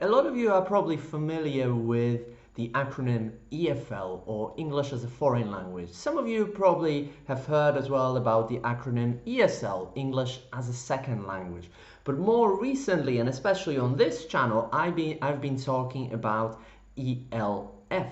A lot of you are probably familiar with the acronym EFL, or English as a Foreign Language. Some of you probably have heard as well about the acronym ESL, English as a Second Language. But more recently, and especially on this channel, I've been talking about ELF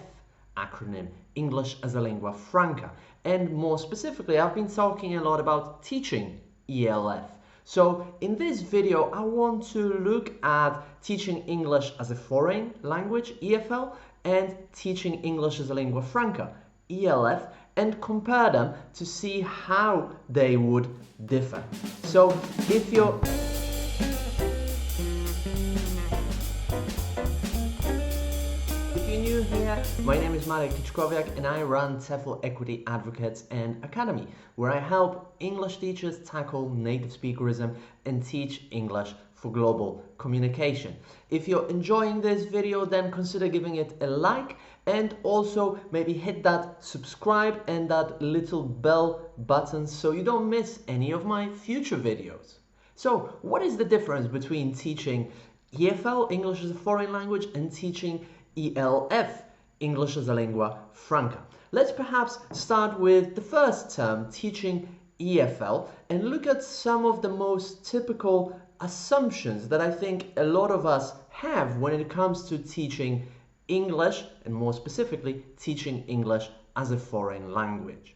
acronym, English as a Lingua Franca. And more specifically, I've been talking a lot about teaching ELF. So in this video, I want to look at teaching English as a foreign language, EFL, and teaching English as a lingua franca, ELF, and compare them to see how they would differ. So if you're new here, my name is Marek Kiczkowiak and I run TEFL Equity Advocates and Academy, where I help English teachers tackle native speakerism and teach English for global communication. If you're enjoying this video, then consider giving it a like and also maybe hit that subscribe and that little bell button so you don't miss any of my future videos. So what is the difference between teaching EFL, English as a foreign language, and teaching ELF, English as a lingua franca? Let's perhaps start with the first term, teaching EFL, and look at some of the most typical assumptions that I think a lot of us have when it comes to teaching English, and more specifically, teaching English as a foreign language.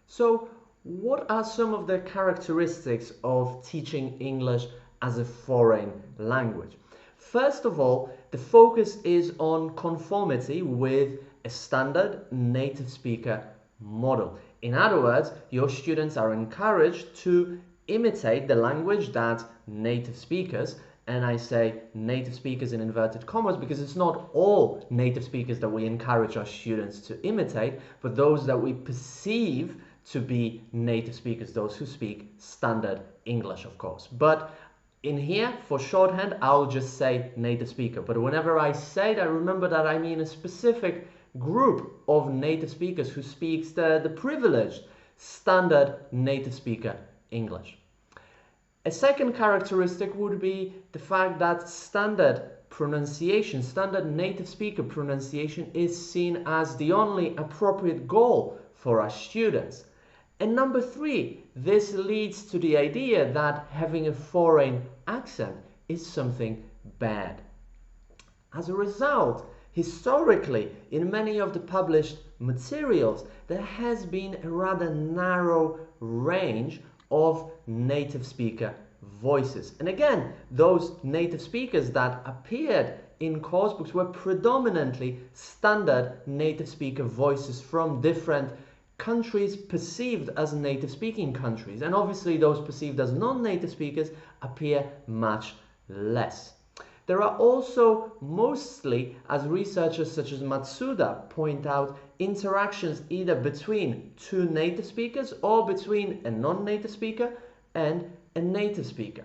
So, what are some of the characteristics of teaching English as a foreign language? First of all, the focus is on conformity with a standard native speaker model. In other words, your students are encouraged to imitate the language that native speakers, and I say native speakers in inverted commas because it's not all native speakers that we encourage our students to imitate, but those that we perceive to be native speakers, those who speak standard English, of course. But in here, for shorthand, I'll just say native speaker. But whenever I say that, remember that I mean a specific group of native speakers who speaks the privileged standard native speaker English. A second characteristic would be the fact that standard pronunciation, standard native speaker pronunciation is seen as the only appropriate goal for our students. And number three, this leads to the idea that having a foreign accent is something bad. As a result, historically, in many of the published materials, there has been a rather narrow range of native speaker voices. And again, those native speakers that appeared in course books were predominantly standard native speaker voices from different countries perceived as native speaking countries, and obviously those perceived as non-native speakers appear much less. There are also mostly, as researchers such as Matsuda point out, interactions either between two native speakers or between a non-native speaker and a native speaker.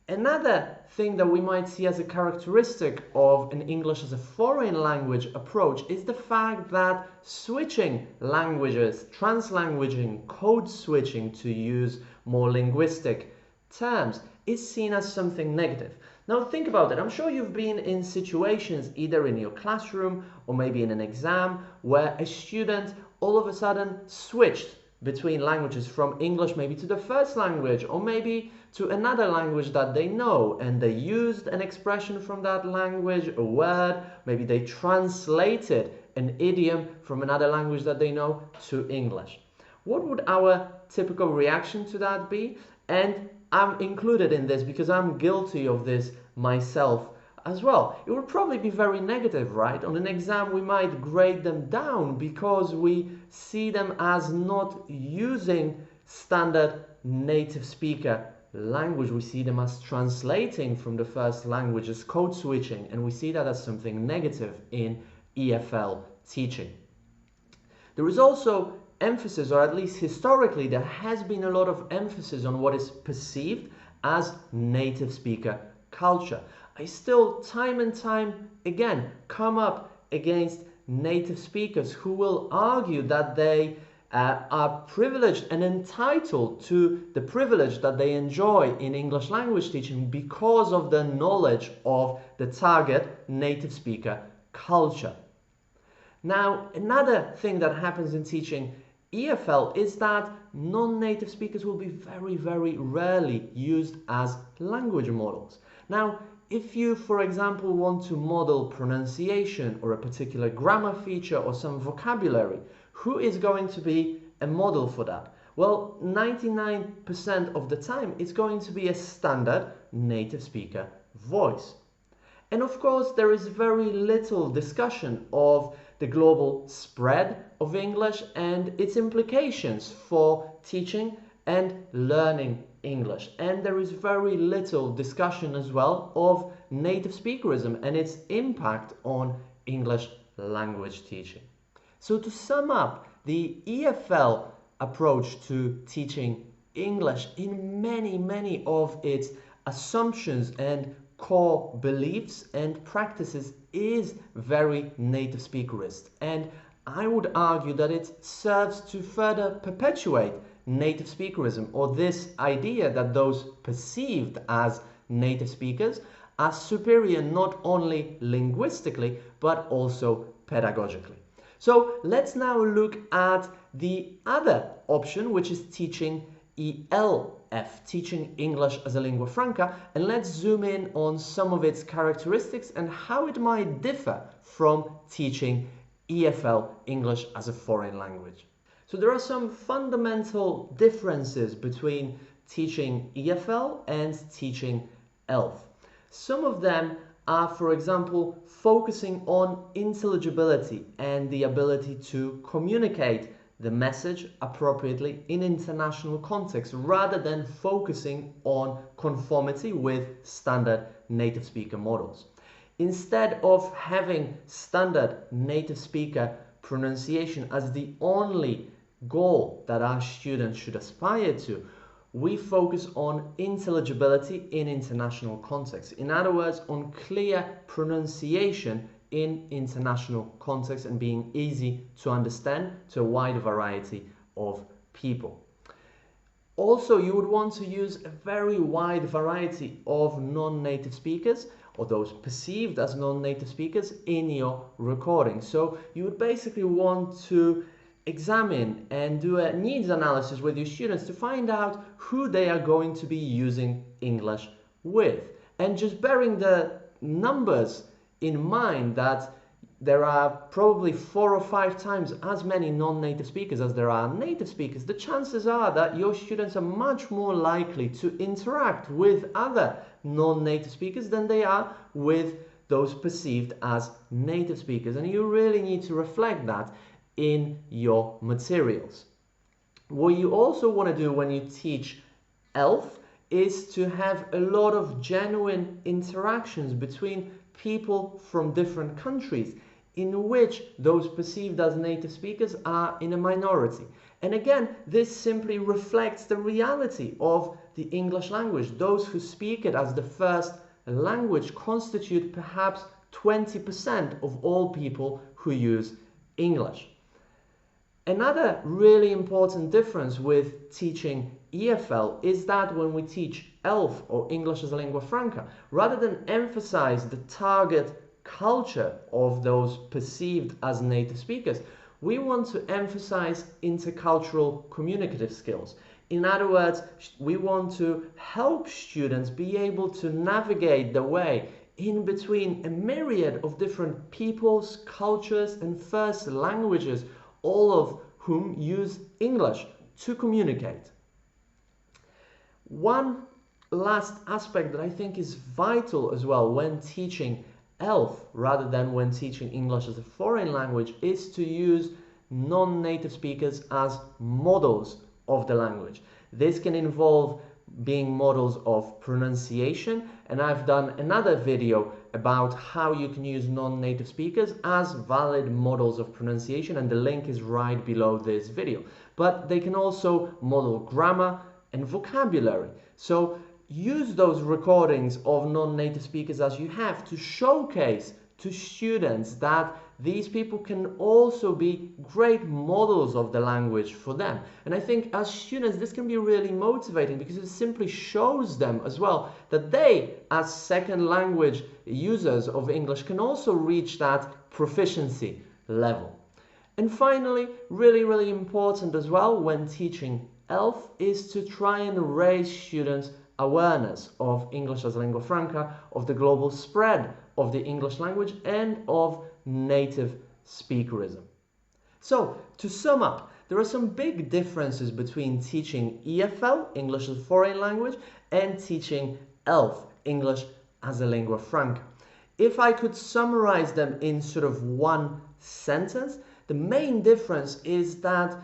Another thing that we might see as a characteristic of an English as a foreign language approach is the fact that switching languages, translanguaging, code switching, to use more linguistic terms, is seen as something negative. Now think about it. I'm sure you've been in situations either in your classroom or maybe in an exam where a student all of a sudden switched between languages, from English maybe to the first language or maybe to another language that they know, and they used an expression from that language, a word, maybe they translated an idiom from another language that they know to English. What would our typical reaction to that be? And I'm included in this because I'm guilty of this myself as well. It would probably be very negative, right? On an exam, we might grade them down because we see them as not using standard native speaker language. We see them as translating from the first language, as code switching, and we see that as something negative in EFL teaching. There is also emphasis, or at least historically, there has been a lot of emphasis on what is perceived as native speaker culture. I still, time and time again, come up against native speakers who will argue that they are privileged and entitled to the privilege that they enjoy in English language teaching because of the knowledge of the target native speaker culture. Now, another thing that happens in teaching EFL is that non-native speakers will be very, very rarely used as language models. Now, if you, for example, want to model pronunciation or a particular grammar feature or some vocabulary, who is going to be a model for that? Well, 99% of the time, it's going to be a standard native speaker voice. And of course, there is very little discussion of the global spread of English and its implications for teaching and learning English. And there is very little discussion as well of native speakerism and its impact on English language teaching. So to sum up, the EFL approach to teaching English in many of its assumptions and core beliefs and practices is very native speakerist, and I would argue that it serves to further perpetuate native speakerism, or this idea that those perceived as native speakers are superior not only linguistically but also pedagogically. So let's now look at the other option, which is teaching ELF, teaching English as a lingua franca, and let's zoom in on some of its characteristics and how it might differ from teaching EFL, English as a foreign language. So there are some fundamental differences between teaching EFL and teaching ELF. Some of them are, for example, focusing on intelligibility and the ability to communicate the message appropriately in international context, rather than focusing on conformity with standard native speaker models. Instead of having standard native speaker pronunciation as the only goal that our students should aspire to, we focus on intelligibility in international context. In other words, on clear pronunciation in international context and being easy to understand to a wide variety of people. Also, you would want to use a very wide variety of non-native speakers, or those perceived as non-native speakers, in your recording. So you would basically want to examine and do a needs analysis with your students to find out who they are going to be using English with. And just bearing the numbers in mind that there are probably 4 or 5 times as many non-native speakers as there are native speakers, the chances are that your students are much more likely to interact with other non-native speakers than they are with those perceived as native speakers. And you really need to reflect that in your materials. What you also want to do when you teach ELF is to have a lot of genuine interactions between people from different countries in which those perceived as native speakers are in a minority. And again, this simply reflects the reality of the English language. Those who speak it as the first language constitute perhaps 20% of all people who use English. Another really important difference with teaching EFL is that when we teach ELF, or English as a lingua franca, rather than emphasize the target culture of those perceived as native speakers, we want to emphasize intercultural communicative skills. In other words, we want to help students be able to navigate the way in between a myriad of different peoples, cultures, and first languages, all of whom use English to communicate. One last aspect that I think is vital as well when teaching ELF rather than when teaching English as a foreign language is to use non-native speakers as models of the language. This can involve being models of pronunciation, and I've done another video about how you can use non-native speakers as valid models of pronunciation, and the link is right below this video. But they can also model grammar and vocabulary. So use those recordings of non-native speakers as you have to showcase to students that these people can also be great models of the language for them. And I think as students, this can be really motivating because it simply shows them as well that they, as second language users of English, can also reach that proficiency level. And finally, really important as well when teaching ELF is to try and raise students' awareness of English as a lingua franca, of the global spread of the English language, and of native speakerism. So, to sum up, there are some big differences between teaching EFL, English as a foreign language, and teaching ELF, English as a lingua franca. If I could summarize them in sort of one sentence, the main difference is that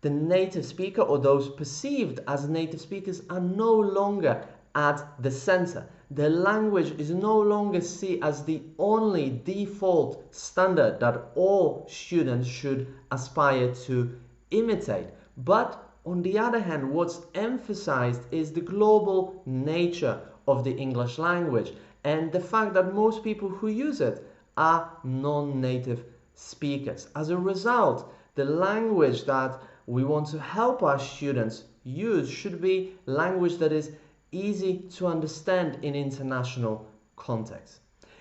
the native speaker, or those perceived as native speakers, are no longer at the center. The language is no longer seen as the only default standard that all students should aspire to imitate. But on the other hand, what's emphasized is the global nature of the English language and the fact that most people who use it are non-native speakers. As a result, the language that we want to help our students use should be language that is easy to understand in international context.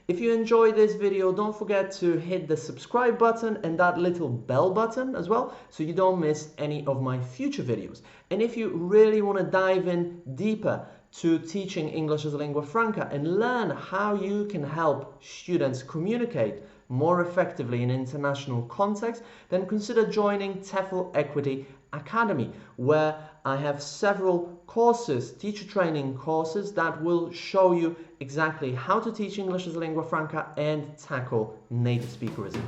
If you enjoyed this video, don't forget to hit the subscribe button and that little bell button as well, so you don't miss any of my future videos. And if you really want to dive in deeper to teaching English as a lingua franca and learn how you can help students communicate more effectively in international context, then consider joining TEFL Equity Academy, where I have several courses, teacher training courses, that will show you exactly how to teach English as a lingua franca and tackle native speakerism.